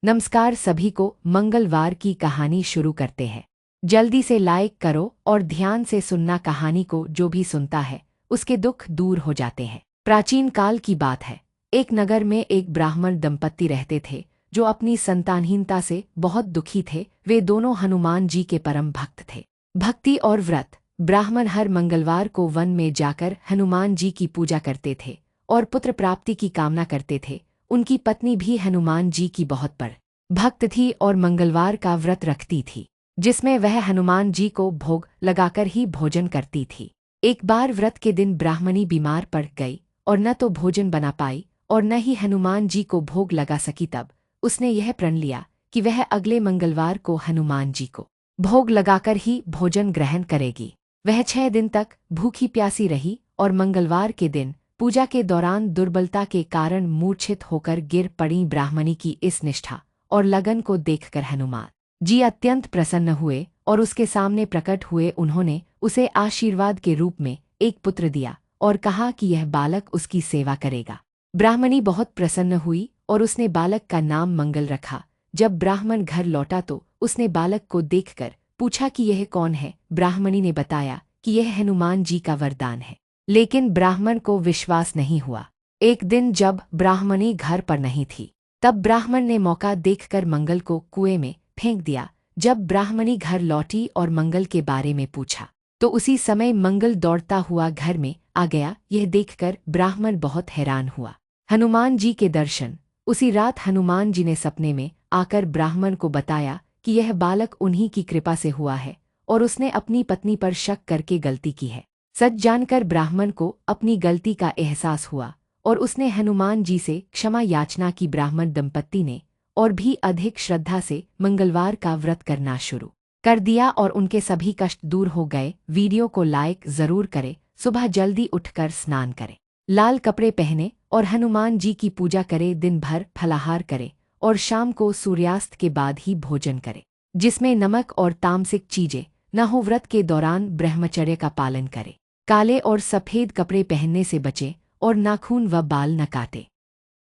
नमस्कार सभी को। मंगलवार की कहानी शुरू करते हैं। जल्दी से लाइक करो और ध्यान से सुनना। कहानी को जो भी सुनता है उसके दुख दूर हो जाते हैं। प्राचीन काल की बात है। एक नगर में एक ब्राह्मण दंपत्ति रहते थे जो अपनी संतानहीनता से बहुत दुखी थे। वे दोनों हनुमान जी के परम भक्त थे। भक्ति और व्रत। ब्राह्मण हर मंगलवार को वन में जाकर हनुमान जी की पूजा करते थे और पुत्र प्राप्ति की कामना करते थे। उनकी पत्नी भी हनुमान जी की बहुत बड़ भक्त थी और मंगलवार का व्रत रखती थी, जिसमें वह हनुमान जी को भोग लगाकर ही भोजन करती थी। एक बार व्रत के दिन ब्राह्मणी बीमार पड़ गई और न तो भोजन बना पाई और न ही हनुमान जी को भोग लगा सकी। तब उसने यह प्रण लिया कि वह अगले मंगलवार को हनुमान जी को भोग लगाकर ही भोजन ग्रहण करेगी। वह 6 दिन तक भूखी प्यासी रही और मंगलवार के दिन पूजा के दौरान दुर्बलता के कारण मूर्छित होकर गिर पड़ी। ब्राह्मणी की इस निष्ठा और लगन को देखकर हनुमान जी अत्यंत प्रसन्न हुए और उसके सामने प्रकट हुए। उन्होंने उसे आशीर्वाद के रूप में एक पुत्र दिया और कहा कि यह बालक उसकी सेवा करेगा। ब्राह्मणी बहुत प्रसन्न हुई और उसने बालक का नाम मंगल रखा। जब ब्राह्मण घर लौटा तो उसने बालक को देखकर पूछा कि यह कौन है। ब्राह्मणी ने बताया कि यह हनुमान जी का वरदान है, लेकिन ब्राह्मण को विश्वास नहीं हुआ। एक दिन जब ब्राह्मणी घर पर नहीं थी तब ब्राह्मण ने मौका देखकर मंगल को कुएं में फेंक दिया। जब ब्राह्मणी घर लौटी और मंगल के बारे में पूछा तो उसी समय मंगल दौड़ता हुआ घर में आ गया। यह देखकर ब्राह्मण बहुत हैरान हुआ। हनुमान जी के दर्शन। उसी रात हनुमान जी ने सपने में आकर ब्राह्मण को बताया कि यह बालक उन्हीं की कृपा से हुआ है और उसने अपनी पत्नी पर शक करके गलती की है। सच जानकर ब्राह्मण को अपनी गलती का एहसास हुआ और उसने हनुमान जी से क्षमा याचना की। ब्राह्मण दंपत्ति ने और भी अधिक श्रद्धा से मंगलवार का व्रत करना शुरू कर दिया और उनके सभी कष्ट दूर हो गए। वीडियो को लाइक जरूर करें। सुबह जल्दी उठकर स्नान करें, लाल कपड़े पहने और हनुमान जी की पूजा करें। दिन भर फलाहार करें और शाम को सूर्यास्त के बाद ही भोजन करें, जिसमें नमक और तामसिक चीजें न हो। व्रत के दौरान ब्रह्मचर्य का पालन करें। काले और सफेद कपड़े पहनने से बचें और नाखून व बाल न काटें।